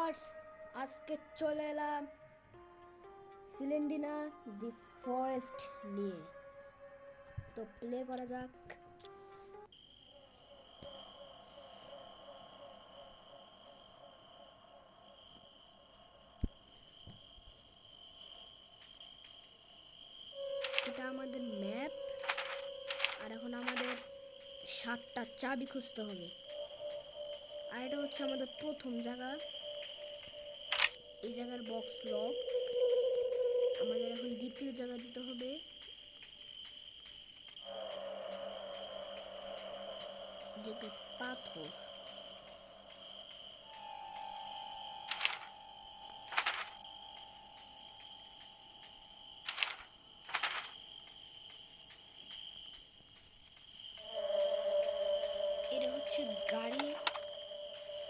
Viewers, আজকে চলে এলাম সিলেন্ডিনা দি ফরেস্ট নিয়ে। তো প্লে করা যাক। এটা আমাদের ম্যাপ, আর এখন আমাদের 7টা চাবি খুঁজতে হবে। আর এটা হচ্ছে আমাদের প্রথম জায়গা। এই জায়গার বক্স লক। আমাদের এখন দ্বিতীয় জায়গা দিতে হবে। যেটা পাথর। এটা হচ্ছে গাড়ি।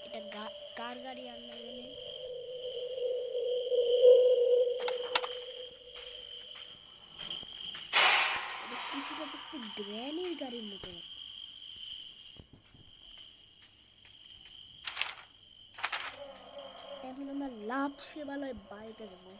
এটা কার গাড়ি আল্লাহ জানে। কিছুটা দেখতে গ্র্যানির গাড়ির মতো। এখন আমরা লাভ সেবালয় বাড়িতে যাবো।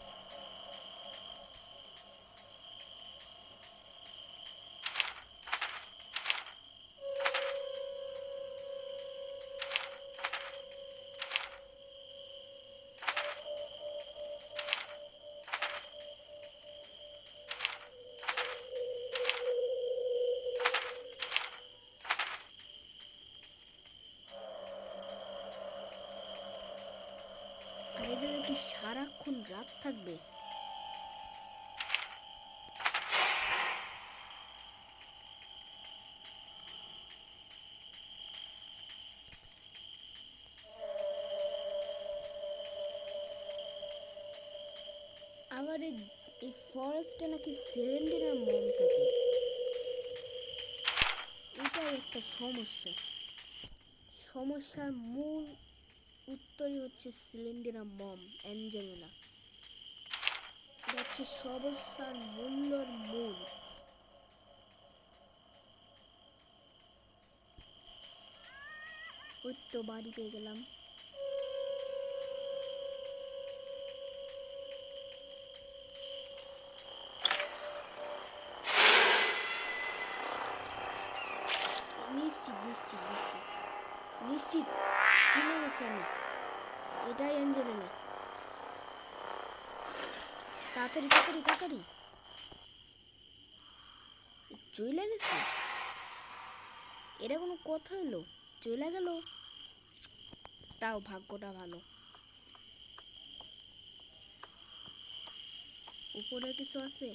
আর এই জায়গায় কি সারাক্ষণ রাত থাকবে? আবার এই ফরেস্টে নাকি সিলিন্ডারের মম থাকে। এটাই একটা সমস্যা। সমস্যার মূল উত্তরই হচ্ছে সিলিন্ডার মম অ্যাঞ্জেলিনা। এটা হচ্ছে সমস্যার মূল্যর মূল। ওই তো বাড়ি পেয়ে গেলাম। নিশ্চিত নিশ্চিত নিশ্চিত নিশ্চিত চিনে গেছি আমি। এটাই অ্যাঞ্জেলিনা। তাড়াতাড়ি তাড়াতাড়ি তাড়াতাড়ি চলে গেছে। এটা কোনো কথা হলো? চলে গেল। তাও ভাগ্যটা ভালো। উপরে কিছু আছে?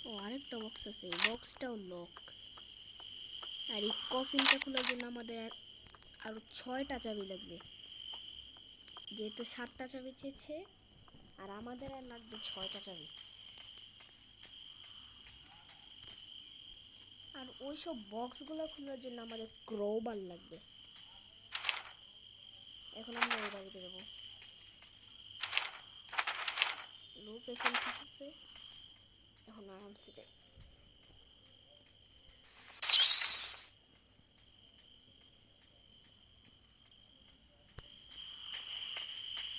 ও, আরেকটা বক্স আছে। এই বক্সটাও লক। আর এই কফিনটা খোলার জন্য আমাদের আরো 6টা চাবি লাগবে। যেহেতু 7টা চাবি চেয়েছে, আর আমাদের আর লাগবে 6টা চাবি। আর ওইসব বক্সগুলো খোলার জন্য আমাদের ক্রোবার লাগবে। এখন আমরা ওই বাড়িতে যাবো। লোকেশন ঠিক আছে, এখন আরামসে যাই।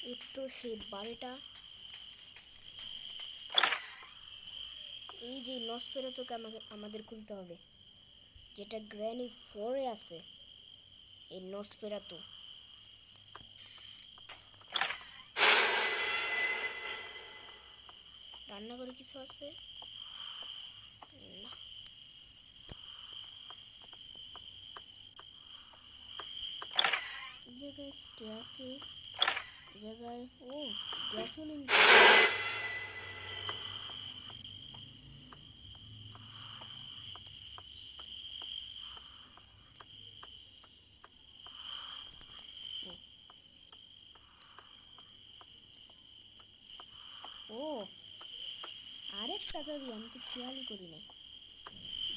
এই তো সেই বাড়িটা। এই যে নসফেরাতুকে আমাদের খুলতে হবে, যেটা গ্র্যানি 4-এ আছে। এই নসফেরাতু। রান্নাঘরে কিছু আছে না? জায়গায় স্টেয়ারকেস, জায়গায় ও গ্যাসোলিন। ও, আরেকটা চাবি আমি তো খেয়ালই করি নাই।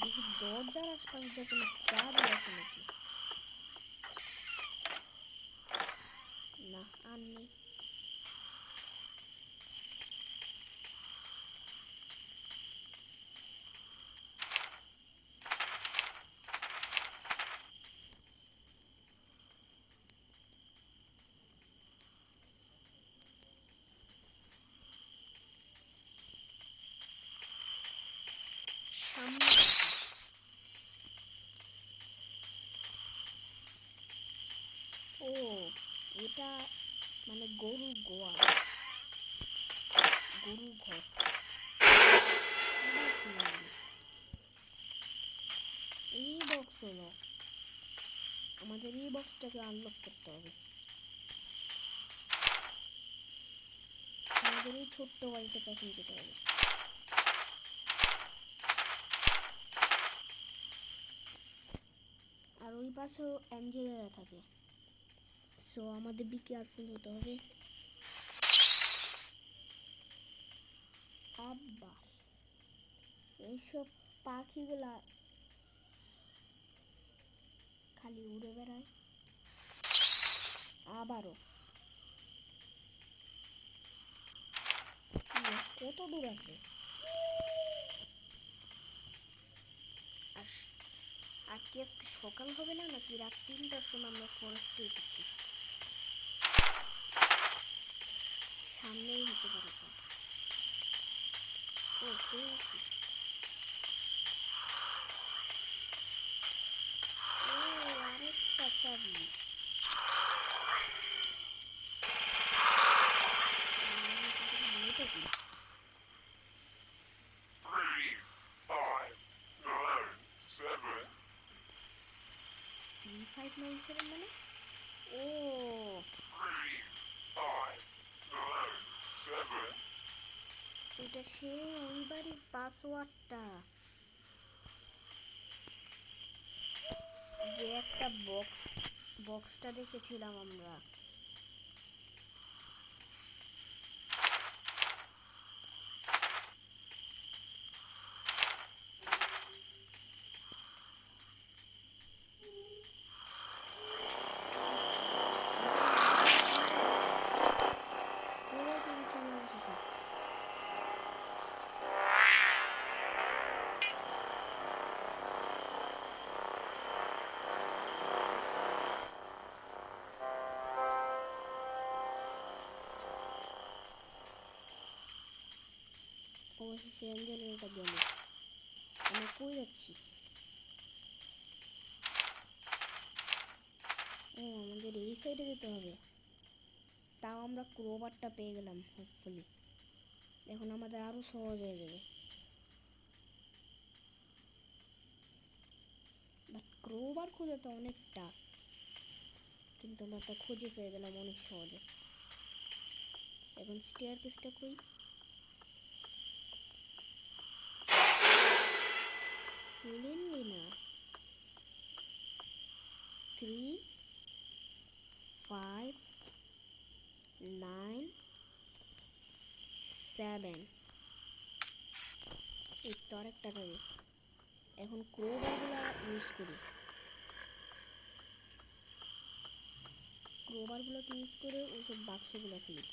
দেখি দরজার আশপাশ দিয়ে কোনো চাবি আছে নাকি। না, আর নেই। সামনে আছে। ও এটা মানে গরুর গোয়াল, গরুর ঘর। আবার সিলিন্ডার। এই বক্স হলো, আমাদের এই বক্সটাকে আনলক করতে হবে। আমাদের এই ছোট্ট বাড়িতে তখন যেতে হবে। আর ওই পাশেও অ্যাঞ্জেলেরা থাকে, সো আমাদের বি কেয়ারফুল হতে হবে। আবার এইসব পাখিগুলা খালি উড়ে বেড়ায়। আবারও কত দূর আছে? আর আর কি আজকে সকাল হবে না, নাকি রাত 3টার সময় আমরা ফরেস্টে এসেছি? সামনেই হতে পারে তো। ও পেয়ে গেছি। ও আরেকটা চাবি। এটা কি? 3597 মানে? ও এটা সে ওই বাড়ির পাসওয়ার্ডটা, যে একটা বক্সটা দেখেছিলাম আমরা। ওরা পেয়েছে আমার অবশেষে। অবশেষে অ্যাঞ্জেলিনাটা গেল। আমরা কই যাচ্ছি? ও আমাদের এই সাইডে যেতে হবে। তাও আমরা ক্রোবারটা পেয়ে গেলাম হোপফুলি। এখন আমাদের আরো সহজ হয়ে যাবে। বাট ক্রোবার খোঁজা তো অনেক টাফ, কিন্তু আমরা তা খুঁজে পেয়ে গেলাম অনেক সহজে। এখন স্টেয়ার কেসটা কই? সিলিন্ডি না, 3 5 9 7। এই তো আরেকটা যাবে। এখন ক্রোবারগুলা ইউজ করি। ক্রোবারগুলোকে ইউজ করে ওইসব বাক্সগুলো খুলি।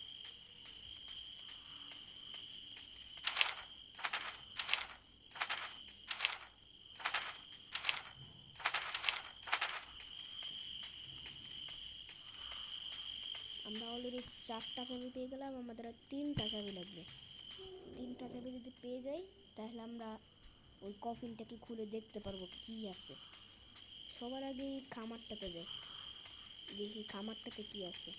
আমরা অলরেডি 4টা চাবি পেয়ে গেলাম, আমাদের আর 3টা চাবি লাগবে। 3টা চাবি যদি পেয়ে যাই তাহলে আমরা ওই কফিনটাকে খুলে দেখতে পারবো কি আছে। সবার আগে এই খামারটাতে যাই, দেখি খামারটাতে কি আছে।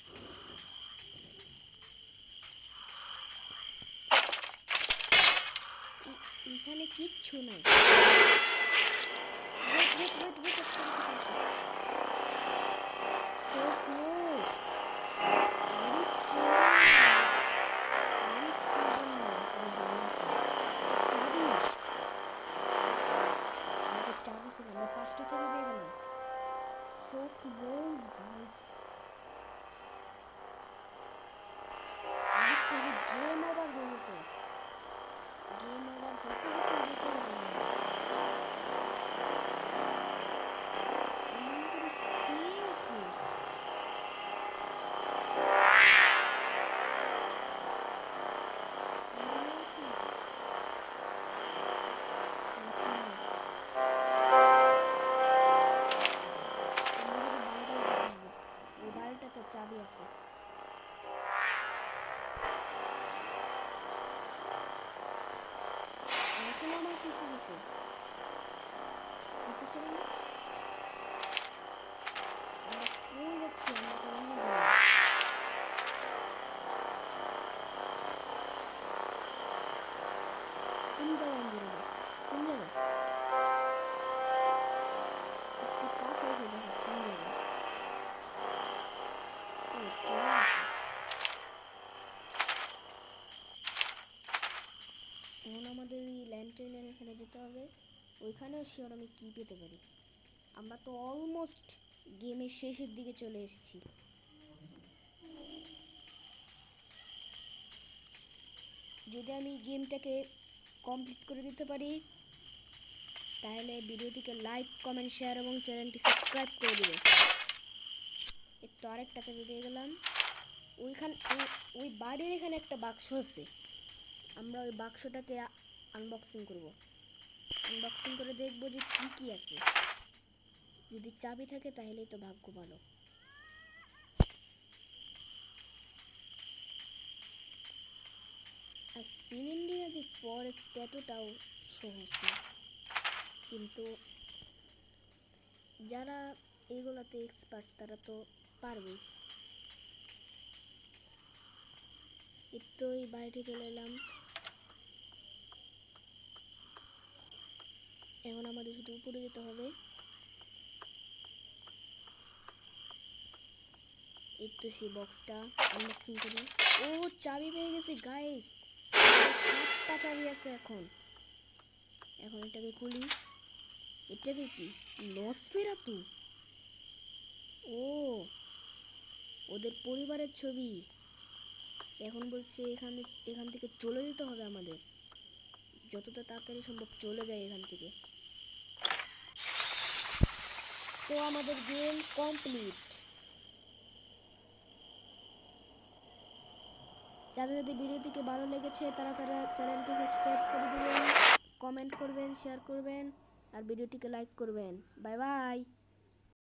এখানে কিচ্ছু নাই। So close. চাবি ছিল, আমরা 5টা চাবি পেয়ে গেলাম। So close guys. আরেকটা গেম ওভার হয়ে যেত। গেম ওভার হতে হতে বেঁচে গেলাম আমরা। এমন করে পেয়েছি। চাবি আছে। এখন আমার কিছু দিছে। পিছু ছেড়ে না। আমরা কই যাচ্ছি? আমরা তো অন্য জায়গায়। কোন জায়গায় অঞ্জলি? কোন জায়গায়? একটু কাছে এসে দেখো কোন জায়গায়। ও চলে আসে। এখন আমাদের এই ল্যান্ডট্রেনের এখানে যেতে হবে। ওইখানেও শিওর আমি কি পেতে পারি। আমরা তো অলমোস্ট গেমের শেষের দিকে চলে এসেছি। যদি আমি গেমটাকে কমপ্লিট করে দিতে পারি তাহলে ভিডিওটিকে লাইক কমেন্ট শেয়ার এবং চ্যানেলটি সাবস্ক্রাইব করে দেবে। এর তো আরেকটা চাবি পেয়ে গেলাম। ওই বাড়ির এখানে একটা বাক্স আছে। আমরা ওই বাক্সটাকে আনবক্সিং করব। আনবক্সিং করে দেখবো যে কি কি আছে। যদি চাবি থাকে তাহলেই তো ভাগ্য ভালো। আর সিলিন্ডিনা দি ফরেস্ট ট্যাটুটাও সহজ না, কিন্তু যারা এইগুলোতে এক্সপার্ট তারা তো পারবে। এই তো এই বাড়িতে চলে এলাম। এখন আমাদের শুধু উপরে যেতে হবে। এই তো সেই বক্সটা আনবক্সিং করি। ও চাবি পেয়ে গেছি গাইস, 7টা চাবি আছে। এখন এটাকে খুলি। এটাকে কি নসফেরাতু? ও ওদের পরিবারের ছবি। এখন বলছে এখান থেকে চলে যেতে হবে আমাদের। যতটা তাড়াতাড়ি সম্ভব চলে যায় এখান থেকে। তো আমাদের গেম কমপ্লিট। যাদের যদি ভিডিওটিকে ভালো লেগেছে তারা চ্যানেলটি সাবস্ক্রাইব করে দিবেন, কমেন্ট করবেন, শেয়ার করবেন আর ভিডিওটিকে লাইক করবেন। Bye bye.